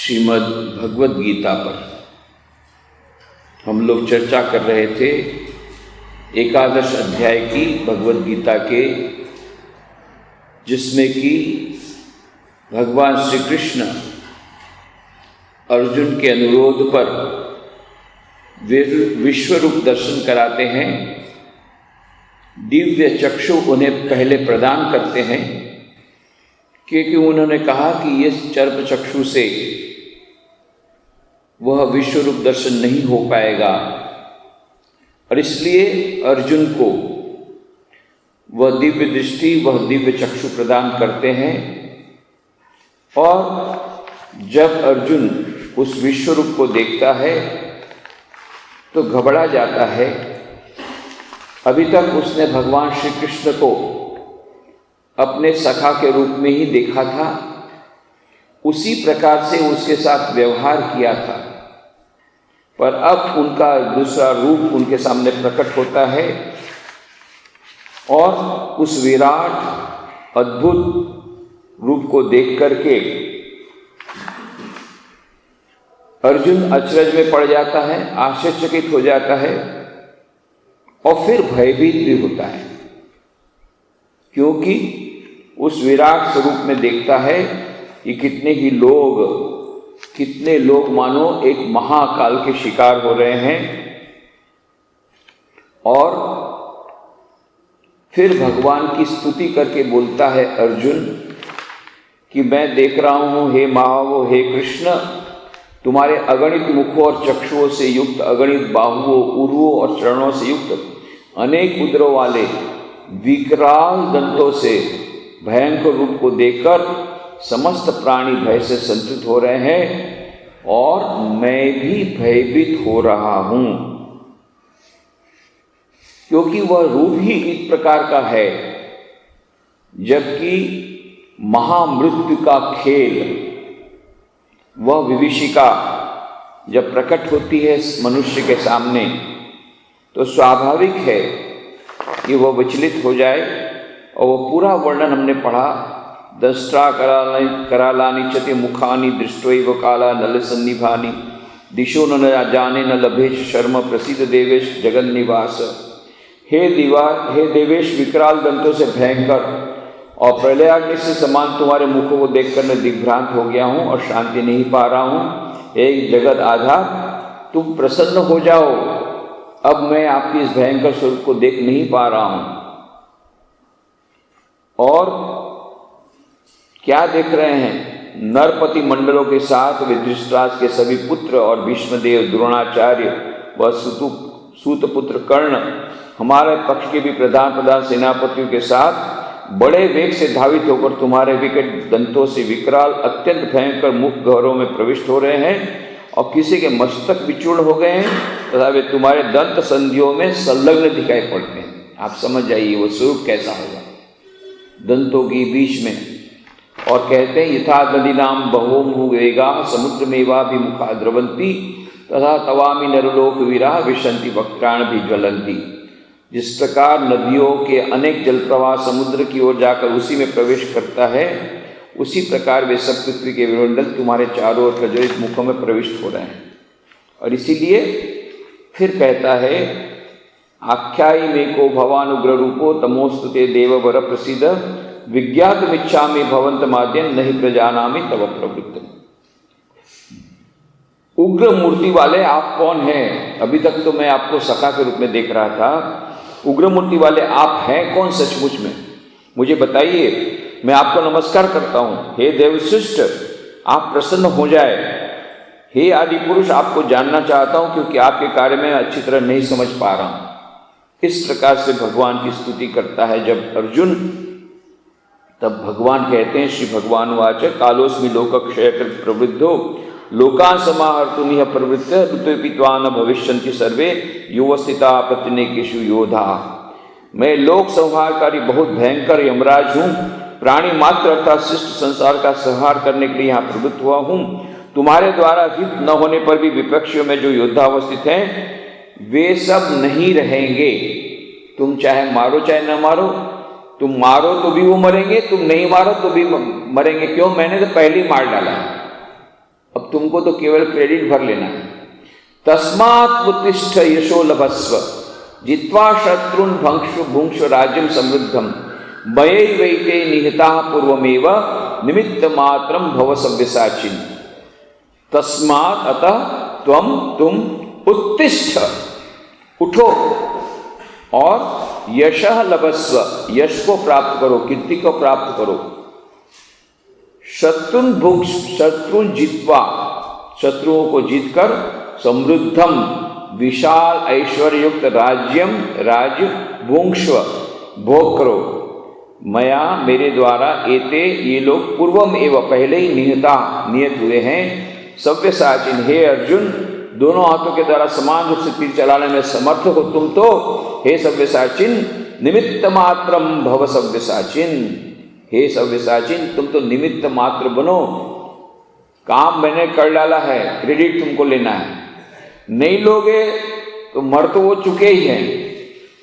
श्रीमद् भगवद गीता पर हम लोग चर्चा कर रहे थे। एकादश अध्याय की भगवद गीता के, जिसमें कि भगवान श्री कृष्ण अर्जुन के अनुरोध पर विश्वरूप दर्शन कराते हैं, दिव्य चक्षु उन्हें पहले प्रदान करते हैं, क्योंकि उन्होंने कहा कि इस चर्प चक्षु से वह विश्वरूप दर्शन नहीं हो पाएगा, और इसलिए अर्जुन को वह दिव्य दृष्टि, वह दिव्य चक्षु प्रदान करते हैं। और जब अर्जुन उस विश्वरूप को देखता है तो घबरा जाता है। अभी तक उसने भगवान श्री कृष्ण को अपने सखा के रूप में ही देखा था, उसी प्रकार से उसके साथ व्यवहार किया था, पर अब उनका दूसरा रूप उनके सामने प्रकट होता है और उस विराट अद्भुत रूप को देख करके अर्जुन अचरज में पड़ जाता है, आश्चर्यचकित हो जाता है और फिर भयभीत भी होता है, क्योंकि उस विराट स्वरूप में देखता है कि कितने लोग मानो एक महाकाल के शिकार हो रहे हैं। और फिर भगवान की स्तुति करके बोलता है अर्जुन कि मैं देख रहा हूं हे महावो, हे कृष्ण, तुम्हारे अगणित मुखों और चक्षुओं से युक्त, अगणित बाहुओं, उरुओं और चरणों से युक्त, अनेक उदरों वाले विकराल दंतों से भयंकर रूप को देखकर समस्त प्राणी भय से संतुष्ट हो रहे हैं और मैं भी भयभीत हो रहा हूं, क्योंकि वह रूप ही इस प्रकार का है। जबकि महामृत्यु का खेल, वह विभीषिका जब प्रकट होती है मनुष्य के सामने, तो स्वाभाविक है कि वह विचलित हो जाए। और वह पूरा वर्णन हमने पढ़ा, दंष्ट्रा करालानि चते मुखानि दृष्ट्वैव काला नलसन्निभानि दिशो न जाने न लभेश शर्म प्रसिद्ध देवेश जगन्निवास। हे देवेश, विकराल दंतों से भयंकर और प्रलयाग्नि से समान तुम्हारे मुखों को देखकर मैं दिग्भ्रांत हो गया हूँ और शांति नहीं पा रहा हूँ। हे जगत आधार, तुम प्रसन्न हो जाओ, अब मैं आपकी इस भयंकर स्वरूप को देख नहीं पा रहा हूँ। और क्या देख रहे हैं? नरपति मंडलों के साथ वे धृतराष्ट्र के सभी पुत्र और भीष्मदेव, द्रोणाचार्य व सूतपुत्र कर्ण, हमारे पक्ष के भी प्रधान सेनापतियों के साथ बड़े वेग से धावित होकर तुम्हारे विकट दंतों से विकराल अत्यंत भयंकर मुख गहरों में प्रविष्ट हो रहे हैं और किसी के मस्तक विचूर्ण हो गए हैं तथा वे तुम्हारे दंत संधियों में संलग्न दिखाई पड़ते हैं। आप समझ जाइए वो स्वरूप कैसा होगा दंतों के बीच में। और कहते हैं यथा नदी नाम बहो वेगा समुद्र मेवा भी मुखा द्रवंती तथा तवामी नरलोक वीरा विशंति वक्त्राण भी ज्वलंती। जिस प्रकार नदियों के अनेक जल प्रवाह समुद्र की ओर जाकर उसी में प्रवेश करता है, उसी प्रकार वे सब पृथ्वी के विमंडल तुम्हारे चारों ओर प्रज्वलित मुखों में प्रविष्ट हो रहे हैं। और इसीलिए फिर कहता है आख्यायी में को भवान उग्र रूपो तमोस्तुते देववर प्रसिद्ध विज्ञातमिच्छामि भवंत माद्यं नहि प्रजानामि तव प्रवृत्त। उग्र मूर्ति वाले आप कौन हैं? अभी तक तो मैं आपको सखा के रूप में देख रहा था, उग्र मूर्ति वाले आप हैं कौन सचमुच में? मुझे बताइए, मैं आपको नमस्कार करता हूँ। हे देवशिष्ट, आप प्रसन्न हो जाए। हे आदि पुरुष, आपको जानना चाहता हूँ क्योंकि आपके कार्य में अच्छी तरह नहीं समझ पा रहा हूँ। इस प्रकार से भगवान की स्तुति करता है जब अर्जुन। तब भगवान कहते हैं, श्री भगवान वाच कालोस्मि लोकक्षय प्रवृद्धो लोकान् समाहर्तुमिह प्रवृत्त ऋतुपित्वान भविष्यन्ति सर्वे युवस्थिता प्रतिनेकेषु योधा। मैं लोक संहारकारी बहुत भयंकर यमराज हूँ, प्राणी मात्र अर्थात शिष्ट संसार का संहार करने के लिए यहाँ प्रवृत्त हुआ हूँ। तुम्हारे द्वारा हित न होने पर भी विपक्षियों में जो योद्धा अवस्थित हैं वे सब नहीं रहेंगे। तुम चाहे मारो चाहे न मारो, तुम मारो तो भी वो मरेंगे, तुम नहीं मारो तो भी मरेंगे। क्यों? मैंने तो पहले ही मार डाला। अब तुमको तो केवल क्रेडिट भर लेना है। तस्मात् उत्तिष्ठ यशो लभस्व जित्वा शत्रुन भुंक्ष्व राज्यम समृद्धम मयैवैते निहिताः पूर्वमेव निमित्त मात्रम भव सव्यसाचिन्। तस्मात् अतः तुम उत्तिष्ठ उठो और यशः लभस्व यश को प्राप्त करो, कीर्ति को प्राप्त करो। शत्रुन जित्वा शत्रुओं को जीतकर समृद्धम विशाल ऐश्वर्य युक्त राज्य भुंक्ष्व भोग करो। मया मेरे द्वारा एते ये लोग पूर्वम एवं पहले ही नियत हुए हैं। सव्यसाचिन हे अर्जुन, दोनों हाथों के द्वारा समान रूप से तीर चलाने में समर्थ हो तुम तो। हे सव्यसाचिन निमित्त मात्रम भव सव्यसाचिन, हे सव्यसाचिन तुम तो निमित्त मात्र बनो। काम मैंने कर डाला है, क्रेडिट तुमको लेना है। नहीं लोगे तो मर तो वो चुके ही हैं,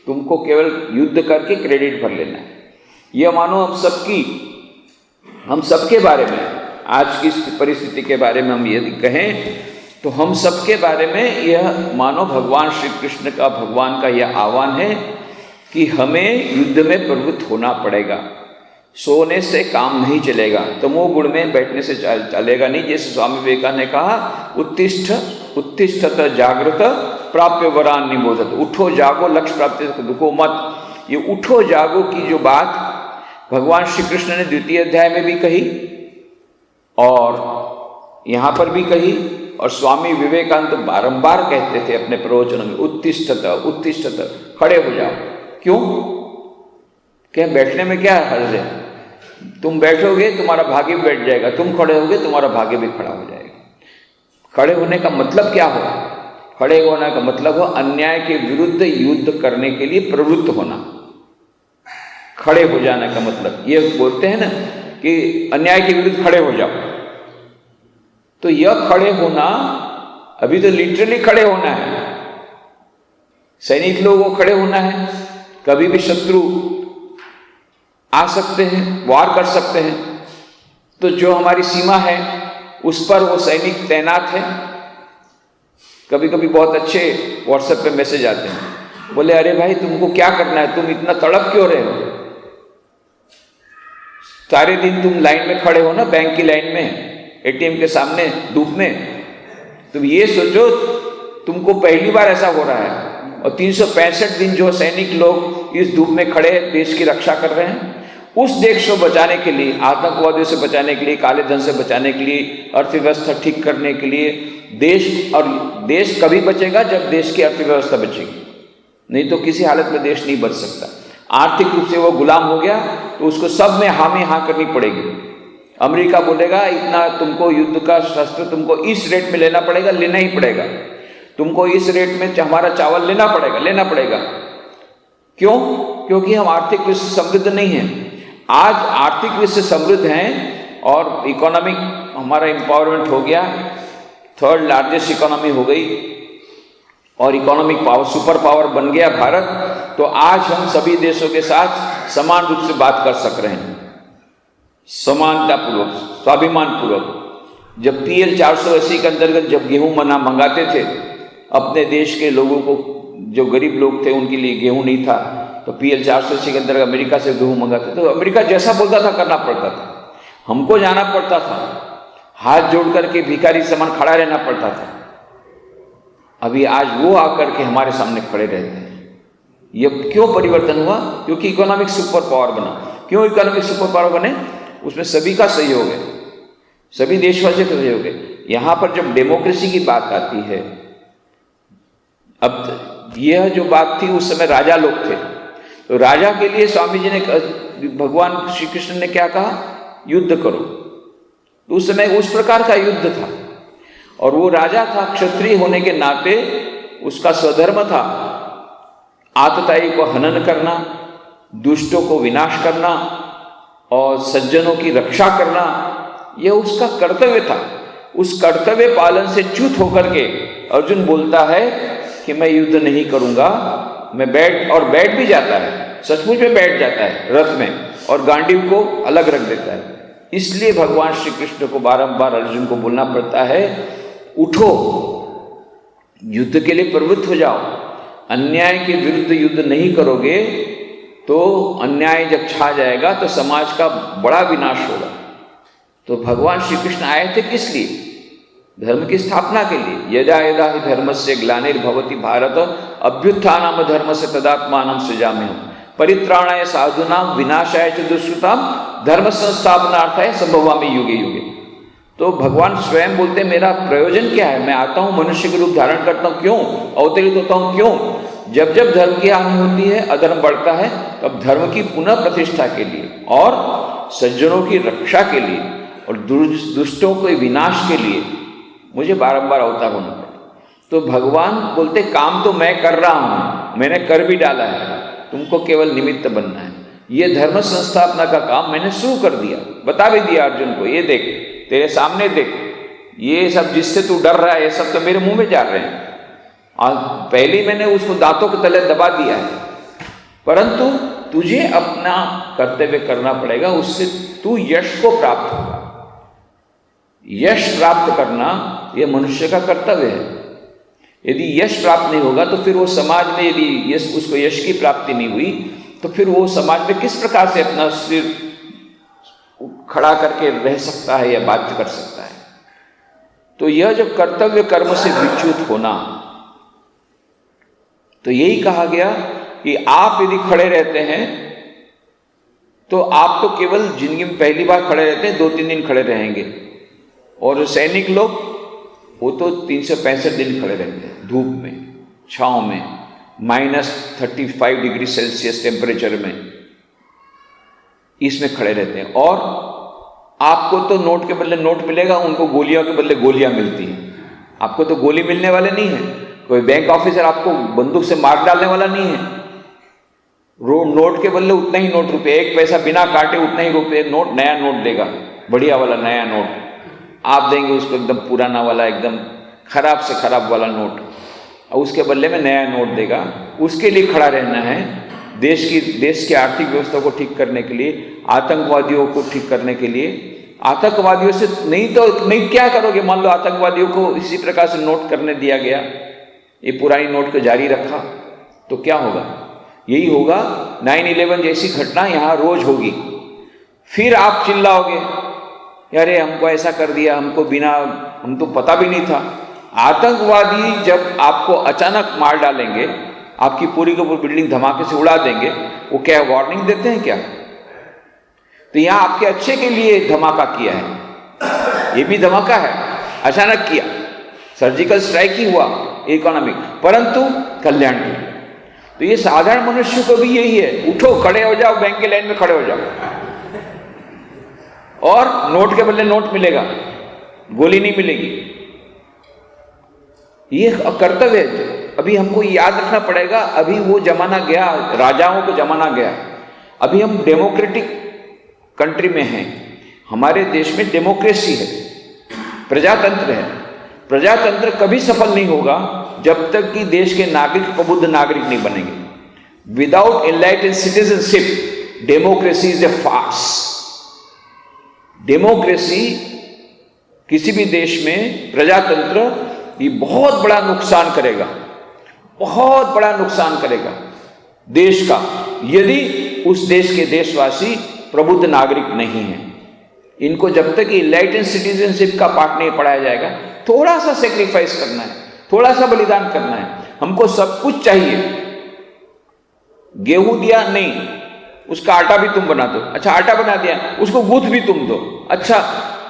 तुमको केवल युद्ध करके क्रेडिट भर लेना है। यह मानो हम सबके बारे में, आज की परिस्थिति के बारे में हम यदि कहें तो हम सबके बारे में यह मानो भगवान श्री कृष्ण का, भगवान का यह आह्वान है कि हमें युद्ध में प्रवृत्त होना पड़ेगा। सोने से काम नहीं चलेगा, तमोगुण में बैठने से चलेगा नहीं। जैसे स्वामी विवेकानंद ने कहा, उत्तिष्ठत जागृत प्राप्य वरान निबोधत, उठो जागो लक्ष्य प्राप्ति दुखो मत। ये उठो जागो की जो बात भगवान श्री कृष्ण ने द्वितीय अध्याय में भी कही और यहाँ पर भी कही, और स्वामी विवेकानंद बारंबार कहते थे अपने प्रवचनों में, उत्तिष्ठत खड़े हो जाओ। क्यों? क्या बैठने में क्या हर्ज है? तुम बैठोगे तुम्हारा भाग्य भी बैठ जाएगा, तुम खड़े होगे तुम्हारा भाग्य भी खड़ा हो जाएगा। खड़े होने का मतलब क्या हो? खड़े होने का मतलब हो अन्याय के विरुद्ध युद्ध करने के लिए प्रवृत्त होना। खड़े हो जाने का मतलब ये बोलते हैं ना कि अन्याय के विरुद्ध खड़े हो जाओ। तो यह खड़े होना अभी तो लिटरली खड़े होना है। सैनिक लोगों को खड़े होना है, कभी भी शत्रु आ सकते हैं, वार कर सकते हैं। तो जो हमारी सीमा है उस पर वो सैनिक तैनात है। कभी कभी बहुत अच्छे व्हाट्सएप पे मैसेज आते हैं, बोले अरे भाई तुमको क्या करना है, तुम इतना तड़प क्यों रहे हो? सारे दिन तुम लाइन में खड़े हो ना, बैंक की लाइन में, एटीएम के सामने धूप में। तुम ये सोचो तुमको पहली बार ऐसा हो रहा है, और 365 दिन जो सैनिक लोग इस धूप में खड़े देश की रक्षा कर रहे हैं, उस देश को बचाने के लिए, आतंकवादियों से बचाने के लिए, काले धन से बचाने के लिए, अर्थव्यवस्था ठीक करने के लिए देश कभी बचेगा जब देश की अर्थव्यवस्था बचेगी, नहीं तो किसी हालत में देश नहीं बच सकता। आर्थिक रूप से वो गुलाम हो गया तो उसको सब में हाँ में हाँ करनी पड़ेगी। अमेरिका बोलेगा इतना तुमको युद्ध का शस्त्र तुमको इस रेट में लेना पड़ेगा, लेना ही पड़ेगा। तुमको इस रेट में हमारा चावल लेना पड़ेगा। क्यों? क्योंकि हम आर्थिक रूप से समृद्ध नहीं हैं। आज आर्थिक रूप से समृद्ध हैं और इकोनॉमिक हमारा एम्पावरमेंट हो गया, 3rd लार्जेस्ट इकोनॉमी हो गई और इकोनॉमिक पावर, सुपर पावर बन गया भारत। तो आज हम सभी देशों के साथ समान रूप से बात कर सक रहे हैं, समानतापूर्वक, स्वाभिमान पूर्वक। जब PL 480 के अंतर्गत जब गेहूं मंगाते थे अपने देश के लोगों को, जो गरीब लोग थे उनके लिए गेहूं नहीं था, तो PL 480 के अंतर्गत अमेरिका से गेहूं मंगाते, तो अमेरिका जैसा बोलता था करना पड़ता था। हमको जाना पड़ता था, हाथ जोड़ करके भिखारी समान खड़ा रहना पड़ता था। अभी आज वो आकर के हमारे सामने खड़े रहते हैं। ये क्यों परिवर्तन हुआ? क्योंकि इकोनॉमिक सुपर पावर बना। क्यों इकोनॉमिक सुपर पावर बने? उसमें सभी का सहयोग है, सभी देशवासियों का सहयोग है। यहां पर जब डेमोक्रेसी की बात आती है, अब यह जो बात थी उस समय राजा लोग थे, तो राजा के लिए स्वामी जी ने, भगवान श्री कृष्ण ने क्या कहा? युद्ध करो। तो उस समय उस प्रकार का युद्ध था और वो राजा था, क्षत्रिय होने के नाते उसका स्वधर्म था आतताई को हनन करना, दुष्टों को विनाश करना और सज्जनों की रक्षा करना। यह उसका कर्तव्य था। उस कर्तव्य पालन से च्युत होकर के अर्जुन बोलता है कि मैं युद्ध नहीं करूंगा, मैं बैठ भी जाता है, सचमुच में बैठ जाता है रथ में और गांडीव को अलग रख देता है। इसलिए भगवान श्री कृष्ण को बारंबार अर्जुन को बोलना पड़ता है, उठो, युद्ध के लिए प्रवृत्त हो जाओ। अन्याय के विरुद्ध युद्ध नहीं करोगे तो अन्याय जब छा जाएगा तो समाज का बड़ा विनाश होगा। तो भगवान श्री कृष्ण आए थे किस लिए? धर्म की स्थापना के लिए। यदा यदा हि धर्मस्य ग्लानिर्भवति भारत अभ्युत्थानम धर्मस्य तदात्मानं सृजाम्यहम् परित्राणाय साधूनां विनाशाय च दुष्कृतां धर्म संस्थापनार्थाय संभवामि युगे युगे। तो भगवान स्वयं बोलते मेरा प्रयोजन क्या है? मैं आता हूँ, मनुष्य के रूप धारण करता हूँ, क्यों अवतरित होता हूँ, क्यों? जब जब धर्म की हानि होती है, अधर्म बढ़ता है, तब धर्म की पुनः प्रतिष्ठा के लिए और सज्जनों की रक्षा के लिए और दुष्टों के विनाश के लिए मुझे बारंबार अवतार होना पड़ा। तो भगवान बोलते काम तो मैं कर रहा हूँ, मैंने कर भी डाला है, तुमको केवल निमित्त बनना है। ये धर्म संस्थापना का काम मैंने शुरू कर दिया, बता भी दिया अर्जुन को, ये देख तेरे सामने देख, ये सब जिससे तू डर रहा है ये सब तो मेरे मुंह में जा रहे हैं। और पहले ही मैंने उसको दांतों के तले दबा दिया है, परंतु तुझे अपना कर्तव्य करना पड़ेगा, उससे तू यश को प्राप्त होगा। यश प्राप्त करना यह मनुष्य का कर्तव्य है। यदि यश प्राप्त नहीं होगा तो फिर वो समाज में, यदि उसको यश की प्राप्ति नहीं हुई तो फिर वो समाज में किस प्रकार से अपना सिर खड़ा करके रह सकता है या बात कर सकता है? तो यह जो कर्तव्य कर्म से विच्युत होना, तो यही कहा गया कि आप यदि खड़े रहते हैं तो आप तो केवल जिंदगी में पहली बार खड़े रहते हैं, 2-3 दिन खड़े रहेंगे, और सैनिक लोग वो तो 365 दिन खड़े रहते हैं धूप में, छांव में, -35 डिग्री सेल्सियस टेम्परेचर में, इसमें खड़े रहते हैं। और आपको तो नोट के बदले नोट मिलेगा, उनको गोलियों के बदले गोलियां मिलती हैं। आपको तो गोली मिलने वाले नहीं है, कोई बैंक ऑफिसर आपको बंदूक से मार डालने वाला नहीं है। नोट के बदले उतना ही नोट रुपये, 1 पैसा बिना काटे उतना ही रुपये नोट, नया नोट देगा, बढ़िया वाला नया नोट। आप देंगे उसको एकदम पुराना वाला, एकदम खराब से खराब वाला नोट, और उसके बदले में नया नोट देगा। उसके लिए खड़ा रहना है, देश की आर्थिक व्यवस्था को ठीक करने के लिए, आतंकवादियों को ठीक करने के लिए। आतंकवादियों से नहीं क्या करोगे? मान लो आतंकवादियों को इसी प्रकार से नोट करने दिया गया, ये पुरानी नोट को जारी रखा, तो क्या होगा? यही होगा, 9/11 जैसी घटना यहाँ रोज होगी। फिर आप चिल्लाओगे, अरे हमको ऐसा कर दिया, हम तो पता भी नहीं था। आतंकवादी जब आपको अचानक मार डालेंगे, आपकी पूरी की पूरी बिल्डिंग धमाके से उड़ा देंगे, वो क्या वार्निंग देते हैं क्या? तो यहाँ आपके अच्छे के लिए धमाका किया है, ये भी धमाका है, अचानक किया, सर्जिकल स्ट्राइक ही हुआ इकोनॉमिक, परंतु कल्याण के लिए। तो ये साधारण मनुष्य को भी यही है, उठो, खड़े हो जाओ, बैंक के लाइन में खड़े हो जाओ, और नोट के बदले नोट मिलेगा, गोली नहीं मिलेगी। ये कर्तव्य है। अभी हमको याद रखना पड़ेगा, अभी वो जमाना गया, राजाओं का जमाना गया। अभी हम डेमोक्रेटिक कंट्री में हैं, हमारे देश में डेमोक्रेसी है, प्रजातंत्र है। प्रजातंत्र कभी सफल नहीं होगा जब तक कि देश के नागरिक प्रबुद्ध नागरिक नहीं बनेंगे। Without enlightened citizenship democracy is a farce. Democracy किसी भी देश में, प्रजातंत्र, ये बहुत बड़ा नुकसान करेगा, बहुत बड़ा नुकसान करेगा देश का, यदि उस देश के देशवासी प्रबुद्ध नागरिक नहीं है। इनको जब तक इनलाइटेंड सिटीजनशिप का पाठ नहीं पढ़ाया जाएगा, थोड़ा सा सेक्रीफाइस करना है, थोड़ा सा बलिदान करना है। हमको सब कुछ चाहिए, गेहूं दिया नहीं, उसका आटा भी तुम बना दो, अच्छा आटा बना दिया, उसको गूंथ भी तुम दो, अच्छा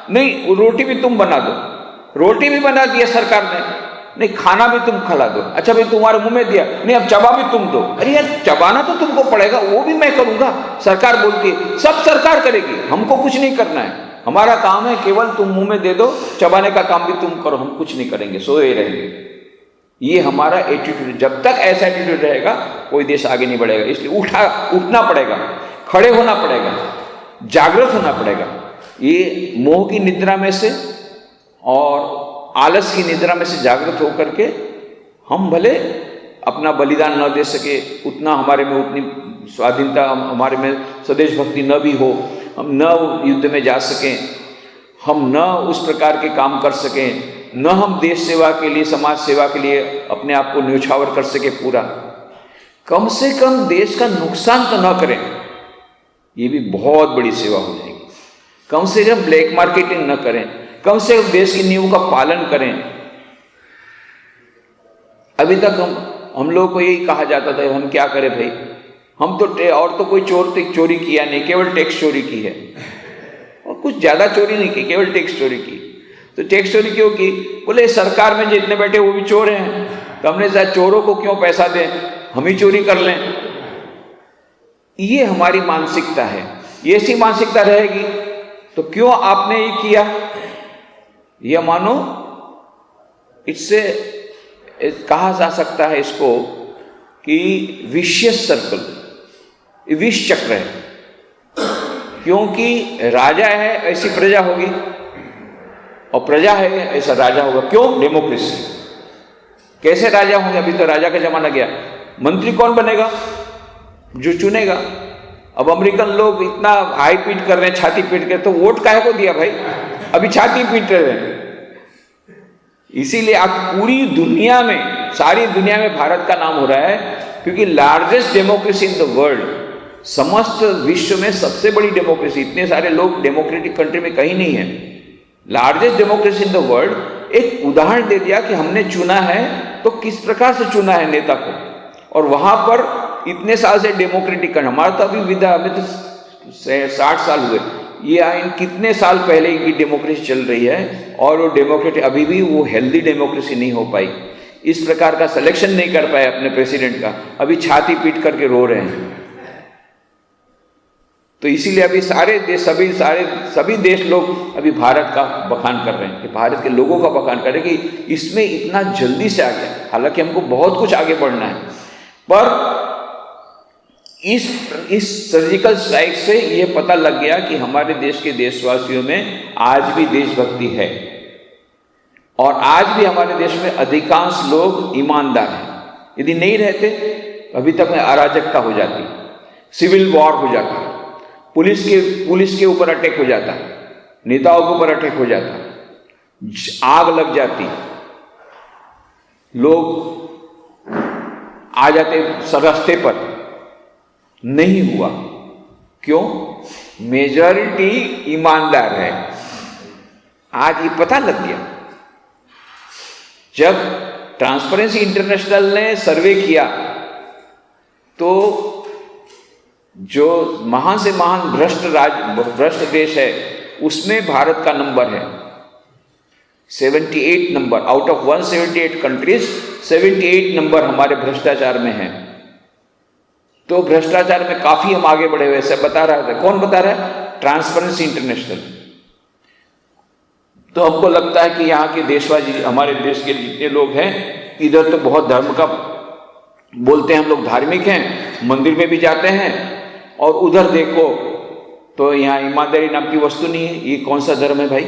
नहीं रोटी भी तुम बना दो, रोटी भी बना दिया सरकार ने, नहीं खाना भी तुम खिला दो, अच्छा भाई तुम्हारे मुंह में दिया, नहीं अब चबा भी तुम दो। अरे यार चबाना तो तुमको पड़ेगा, वो भी मैं करूंगा, सरकार बोलती है, सब सरकार करेगी, हमको कुछ नहीं करना है, हमारा काम है केवल तुम मुंह में दे दो, चबाने का काम भी तुम करो, हम कुछ नहीं करेंगे, सोए रहेंगे। ये हमारा एटीट्यूड, जब तक ऐसा एटीट्यूड रहेगा कोई देश आगे नहीं बढ़ेगा। इसलिए उठना पड़ेगा, खड़े होना पड़ेगा, जागृत होना पड़ेगा। ये मोह की निद्रा में से और आलस की निद्रा में से जागृत होकर के हम भले अपना बलिदान न दे सके, उतना हमारे में उतनी स्वाधीनता, हमारे में स्वदेश भक्ति न भी हो, हम न युद्ध में जा सकें, हम न उस प्रकार के काम कर सकें, न हम देश सेवा के लिए, समाज सेवा के लिए अपने आप को न्यौछावर कर सके पूरा, कम से कम देश का नुकसान तो न करें, ये भी बहुत बड़ी सेवा हो जाएगी। कम से कम ब्लैक मार्केटिंग न करें, कम से कम देश की नियमों का पालन करें। अभी तक हम लोगों को यही कहा जाता था, हम क्या करें भाई, हम तो और तो कोई चोरी किया नहीं, केवल टैक्स चोरी की है, और कुछ ज्यादा चोरी नहीं की, केवल टैक्स चोरी की। तो टैक्स चोरी क्यों की? बोले सरकार में जितने बैठे वो भी चोर हैं, तो हमने शायद चोरों को क्यों पैसा दें, हम ही चोरी कर लें। ये हमारी मानसिकता है। ये ऐसी मानसिकता रहेगी तो क्यों आपने ये किया? यह मानो इससे कहा जा सकता है इसको कि विशियस सर्कल, विष चक्र है। क्योंकि राजा है ऐसी प्रजा होगी, और प्रजा है ऐसा राजा होगा। क्यों? डेमोक्रेसी। कैसे राजा होंगे? अभी तो राजा का जमाना गया। मंत्री कौन बनेगा? जो चुनेगा। अब अमेरिकन लोग इतना हाई पीट कर रहे हैं, छाती पीट कर, तो वोट काहे को दिया भाई? अभी छाती पीट रहे हैं। इसीलिए आप पूरी दुनिया में, सारी दुनिया में भारत का नाम हो रहा है, क्योंकि largest democracy in the world, समस्त विश्व में सबसे बड़ी डेमोक्रेसी, इतने सारे लोग डेमोक्रेटिक कंट्री में कहीं नहीं है। Largest democracy in the world एक उदाहरण दे दिया कि हमने चुना है तो किस प्रकार से चुना है नेता को, और वहां पर इतने साल से डेमोक्रेटिक कंट्री, हमारा तो अभी विदा, अभी तो 60 साल हुए, ये आइन कितने साल पहले की डेमोक्रेसी चल रही है, और वो डेमोक्रेसी अभी भी वो हेल्दी डेमोक्रेसी नहीं हो पाई। इस प्रकार का सिलेक्शन नहीं कर पाए अपने प्रेसिडेंट का, अभी छाती पीट करके रो रहे हैं। तो इसीलिए अभी सारे देश, सभी देश लोग अभी भारत का बखान कर रहे हैं, कि भारत के लोगों का बखान कर रहे हैं कि इसमें इतना जल्दी से आ गया। हालांकि हमको बहुत कुछ आगे बढ़ना है, पर इस सर्जिकल स्ट्राइक से यह पता लग गया कि हमारे देश के देशवासियों में आज भी देशभक्ति है, और आज भी हमारे देश में अधिकांश लोग ईमानदार हैं। यदि नहीं रहते अभी तक में अराजकता हो जाती, सिविल वॉर हो जाता, पुलिस के ऊपर अटैक हो जाता, नेताओं के ऊपर अटैक हो जाता, आग लग जाती, लोग आ जाते रास्ते पर। नहीं हुआ। क्यों? मेजॉरिटी ईमानदार है। आज ये पता लग गया। जब ट्रांसपेरेंसी इंटरनेशनल ने सर्वे किया तो जो महान से महान भ्रष्ट देश है उसमें भारत का नंबर है 78 number, out of 178 countries 78 number हमारे भ्रष्टाचार में है। तो भ्रष्टाचार में काफी हम आगे बढ़े हुए, ऐसा बता रहा था। कौन बता रहा है? Transparency international. तो हमको लगता है कि यहाँ के देशवासी, हमारे देश के जितने लोग हैं, इधर तो बहुत धर्म का बोलते हैं, हम लोग धार्मिक हैं, मंदिर में भी जाते हैं, और उधर देखो तो यहाँ ईमानदारी नाम की वस्तु नहीं है। ये कौन सा धर्म है भाई?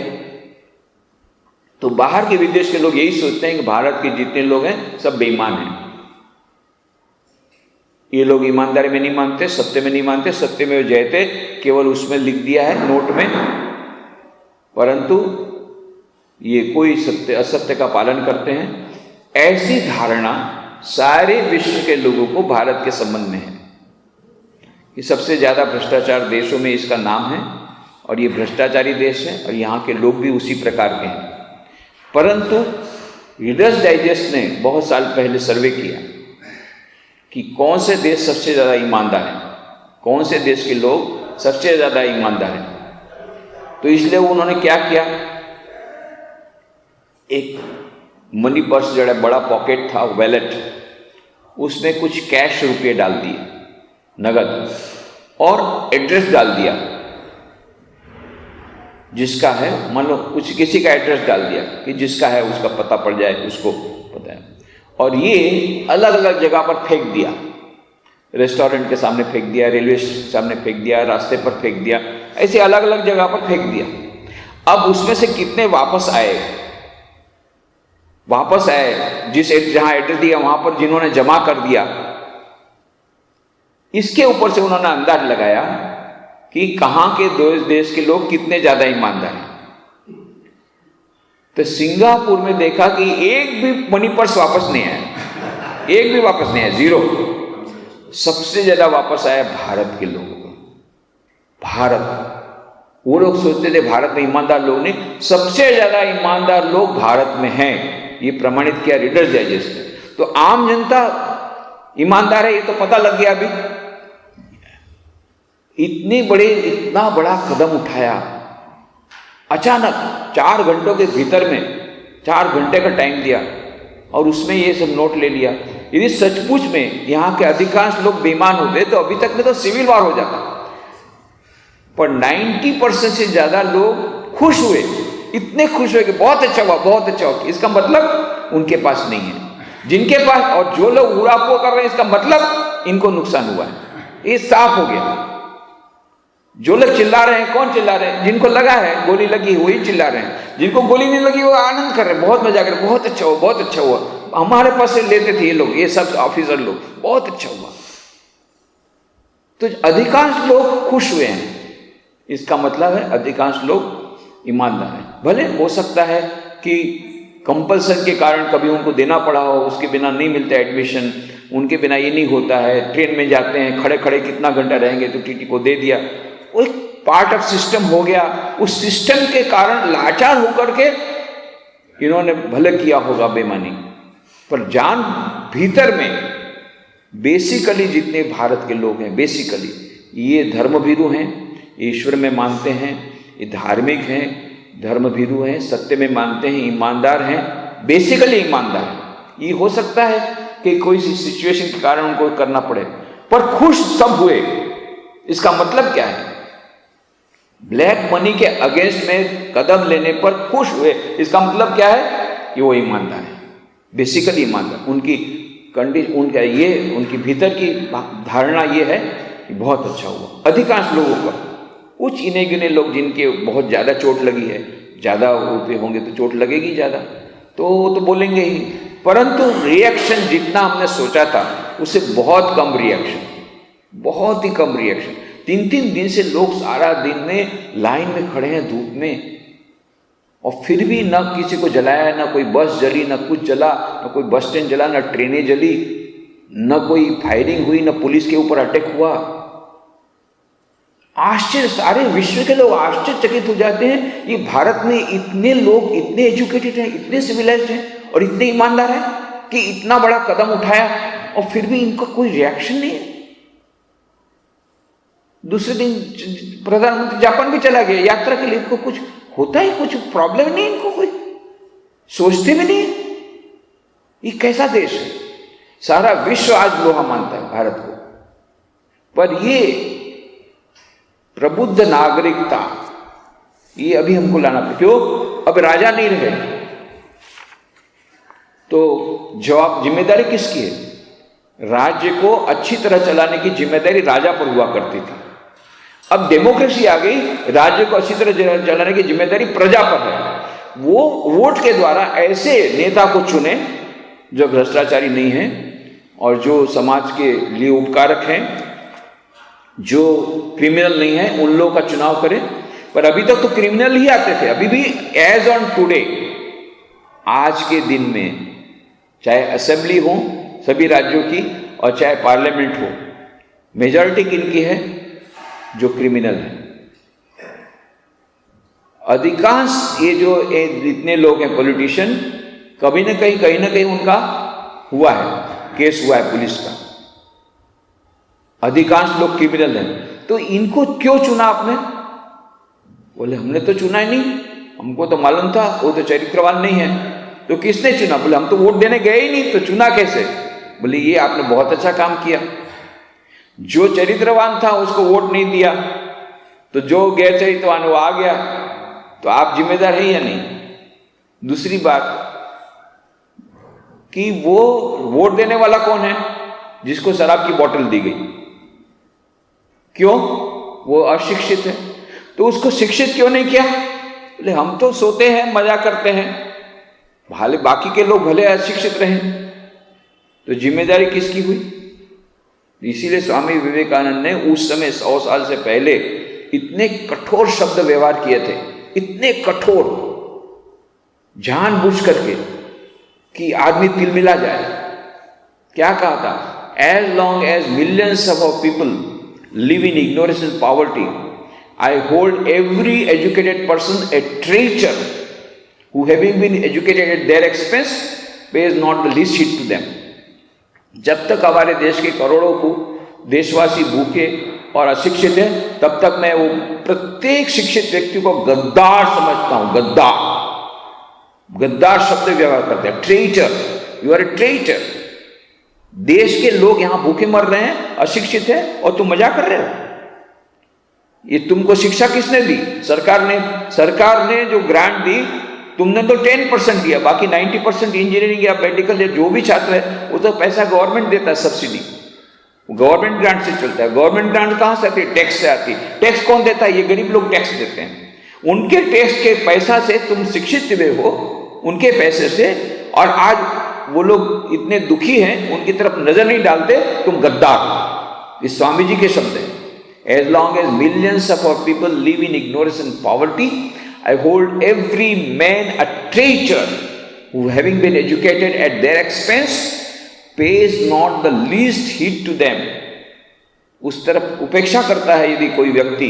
तो बाहर के विदेश के लोग यही सोचते हैं कि भारत के जितने लोग हैं सब बेईमान हैं। ये लोग ईमानदारी में नहीं मानते, सत्य में नहीं मानते, सत्य में जयते केवल उसमें लिख दिया है नोट में, परंतु ये कोई सत्य असत्य का पालन करते हैं। ऐसी धारणा सारे विश्व के लोगों को भारत के संबंध में है कि सबसे ज्यादा भ्रष्टाचार देशों में इसका नाम है, और ये भ्रष्टाचारी देश है, और यहाँ के लोग भी उसी प्रकार के हैं। परंतु रीडर्स डाइजेस्ट ने बहुत साल पहले सर्वे किया कि कौन से देश सबसे ज्यादा ईमानदार हैं, कौन से देश के लोग सबसे ज्यादा ईमानदार हैं। तो इसलिए उन्होंने क्या किया, एक मनी पर्स जो है, बड़ा पॉकेट था, वैलेट, उसमें कुछ कैश रुपये डाल दिए, नगद, और एड्रेस डाल दिया जिसका है, मान लो कुछ किसी का एड्रेस डाल दिया कि जिसका है उसका पता पड़ जाए, उसको पता है, और ये अलग अलग जगह पर फेंक दिया। रेस्टोरेंट के सामने फेंक दिया, रेलवे के सामने फेंक दिया, रास्ते पर फेंक दिया, ऐसे अलग अलग जगह पर फेंक दिया। अब उसमें से कितने वापस आए, जहां एड्रेस दिया वहां पर जिन्होंने जमा कर दिया, इसके ऊपर से उन्होंने अंदाज लगाया कि कहाँ के देश के लोग कितने ज्यादा ईमानदार हैं। तो सिंगापुर में देखा कि एक भी मनी पर्स वापस नहीं आया, एक भी वापस नहीं आया, जीरो। सबसे ज्यादा वापस आया भारत के लोगों को। भारत, वो लोग सोचते थे भारत में ईमानदार लोग नहीं, सबसे ज्यादा ईमानदार लोग भारत में हैं। ये प्रमाणित किया रीडर्स डाइजेस्ट ने। तो आम जनता ईमानदार है ये तो पता लग गया। अभी इतना बड़ा कदम उठाया अचानक, 4 घंटों के भीतर में, 4 घंटे का टाइम दिया और उसमें ये सब नोट ले लिया। यदि सचमुच में यहाँ के अधिकांश लोग बेईमान होते तो अभी तक में तो सिविल वॉर हो जाता, पर 90% से ज्यादा लोग खुश हुए, इतने खुश हुए कि बहुत अच्छा हुआ, बहुत अच्छा हुआ। इसका मतलब उनके पास नहीं है, जिनके पास, और जो लोग उड़ापुआ कर रहे हैं इसका मतलब इनको नुकसान हुआ है। ये साफ हो गया। जो लोग चिल्ला रहे हैं, कौन चिल्ला रहे हैं? जिनको लगा है, गोली लगी, वही चिल्ला रहे हैं। जिनको गोली नहीं लगी वो आनंद कर रहे हैं, बहुत मजा कर रहे हैं, बहुत अच्छा हुआ, बहुत अच्छा हुआ। हमारे पास से लेते थे ये लोग, ये सब ऑफिसर लोग, बहुत अच्छा हुआ। तो अधिकांश लोग खुश हुए हैं, इसका मतलब है अधिकांश लोग ईमानदार हैं। भले हो सकता है कि कंपल्सन के कारण कभी उनको देना पड़ा हो, उसके बिना नहीं मिलता एडमिशन, उनके बिना ये नहीं होता है। ट्रेन में जाते हैं, खड़े खड़े कितना घंटा रहेंगे, तो टीटी को दे दिया, वो एक पार्ट ऑफ सिस्टम हो गया। उस सिस्टम के कारण लाचार होकर के इन्होंने भले किया होगा बेईमानी, पर जान भीतर में बेसिकली जितने भारत के लोग हैं, बेसिकली ये धर्मभीरू हैं, ईश्वर में मानते हैं, ये धार्मिक हैं, धर्मभीरू हैं, सत्य में मानते हैं, ईमानदार हैं, बेसिकली ईमानदार हैं। ये हो सकता है कि कोई सी सिचुएशन के कारण उनको करना पड़े, पर खुश सब हुए। इसका मतलब क्या है? ब्लैक मनी के अगेंस्ट में कदम लेने पर खुश हुए, इसका मतलब क्या है कि वो ईमानदार है, बेसिकली ईमानदार। उनकी कंडीशन, उनका ये, उनकी भीतर की धारणा ये है कि बहुत अच्छा हुआ। अधिकांश लोगों का, कुछ इन्हें गिने लोग जिनके बहुत ज़्यादा चोट लगी है, ज़्यादा रुपये होंगे तो चोट लगेगी ज़्यादा, तो वो तो बोलेंगे ही, परंतु रिएक्शन जितना हमने सोचा था उससे बहुत कम रिएक्शन, बहुत ही कम रिएक्शन। 3-3 दिन से लोग सारा दिन में लाइन में खड़े हैं धूप में, और फिर भी ना किसी को जलाया, ना कोई बस जली, ना कुछ जला, ना कोई बस स्टैंड जला, ना ट्रेनें जली, ना कोई फायरिंग हुई, ना पुलिस के ऊपर अटैक हुआ। आश्चर्य, सारे विश्व के लोग आश्चर्यचकित हो जाते हैं, ये भारत में इतने लोग इतने एजुकेटेड हैं, इतने सिविलाइज्ड हैं और इतने ईमानदार हैं कि इतना बड़ा कदम उठाया और फिर भी इनका कोई रिएक्शन नहीं है। दूसरे दिन प्रधानमंत्री जापान भी चला गया यात्रा के लिए, इनको कुछ होता ही, कुछ प्रॉब्लम नहीं, इनको कोई सोचते भी नहीं। ये कैसा देश है? सारा विश्व आज लोहा मानता है भारत को, पर ये प्रबुद्ध नागरिकता ये अभी हमको लाना पड़े। क्यों? अब राजा नहीं रहे तो जवाब, जिम्मेदारी किसकी है? राज्य को अच्छी तरह चलाने की जिम्मेदारी राजा पर हुआ करती थी। अब डेमोक्रेसी आ गई, राज्य को अच्छी तरह चलाने की जिम्मेदारी प्रजा पर है। वो वोट के द्वारा ऐसे नेता को चुने जो भ्रष्टाचारी नहीं है और जो समाज के लिए उपकारक हैं, जो क्रिमिनल नहीं है, उन लोगों का चुनाव करें। पर अभी तक तो क्रिमिनल ही आते थे। अभी भी एज ऑन टुडे, आज के दिन में, चाहे असेंबली हो सभी राज्यों की और चाहे पार्लियामेंट हो, मेजॉरिटी किनकी है? जो क्रिमिनल है। अधिकांश ये जो जितने लोग हैं पॉलिटिशियन, कभी न कहीं उनका हुआ है, केस हुआ है पुलिस का। अधिकांश लोग क्रिमिनल हैं, तो इनको क्यों चुना आपने? बोले हमने तो चुना ही नहीं, हमको तो मालूम था वो तो चरित्रवान नहीं है। तो किसने चुना? बोले हम तो वोट देने गए ही नहीं, तो चुना कैसे? बोले ये आपने बहुत अच्छा काम किया। जो चरित्रवान था उसको वोट नहीं दिया, तो जो गैर चरित्रवान वो आ गया, तो आप जिम्मेदार हैं या नहीं? दूसरी बात कि वो वोट देने वाला कौन है? जिसको शराब की बोतल दी गई। क्यों? वो अशिक्षित है, तो उसको शिक्षित क्यों नहीं किया? बोले हम तो सोते हैं, मजा करते हैं, भले बाकी के लोग भले अशिक्षित रहे, तो जिम्मेदारी किसकी हुई? इसीलिए स्वामी विवेकानंद ने उस समय 100 साल से पहले इतने कठोर शब्द व्यवहार किए थे, इतने कठोर, जानबूझ करके कि आदमी तिलमिला जाए। क्या कहा था? As long as millions of our people live in ignorance and poverty, I hold every educated person a traitor who having been educated at their expense pays not the least heed to them। जब तक हमारे देश के करोड़ों को देशवासी भूखे और अशिक्षित है, तब तक मैं वो प्रत्येक शिक्षित व्यक्ति को गद्दार समझता हूं। गद्दार, गद्दार शब्द व्यवहार करते हैं। Traitor, you are a traitor. देश के लोग यहां भूखे मर रहे हैं, अशिक्षित है, और तुम मजाक कर रहे हो। ये तुमको शिक्षा किसने दी? सरकार ने जो ग्रांट दी, तुमने तो 10% दिया, बाकी 90% इंजीनियरिंग या मेडिकल या जो भी छात्र है वो तो पैसा गवर्नमेंट देता है, सब्सिडी गवर्नमेंट ग्रांट से चलता है। गवर्नमेंट ग्रांट कहां से आती है? टैक्स से आती है। टैक्स कौन देता है? ये गरीब लोग टैक्स देते हैं। उनके टैक्स के पैसा से तुम शिक्षित हुए हो, उनके पैसे से, और आज वो लोग इतने दुखी हैं, उनकी तरफ नजर नहीं डालते, तुम गद्दार। इस स्वामी जी के शब्द हैं। As long as millions of our people live in ignorance and poverty, I hold every man a traitor who having been educated at their expense pays not the least heed to them। उस तरफ उपेक्षा करता है यदि कोई व्यक्ति।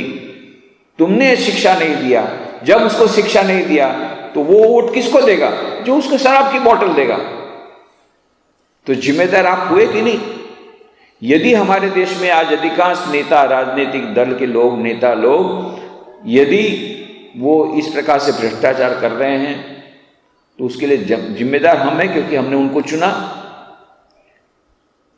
तुमने शिक्षा नहीं दिया, जब उसको शिक्षा नहीं दिया तो वो वोट किसको देगा? जो उसको शराब की बोतल देगा। तो जिम्मेदार आप हुए कि नहीं? यदि हमारे देश में आज अधिकांश नेता, राजनीतिक दल के लोग, नेता लोग, यदि वो इस प्रकार से भ्रष्टाचार कर रहे हैं, तो उसके लिए जिम्मेदार हम हैं, क्योंकि हमने उनको चुना।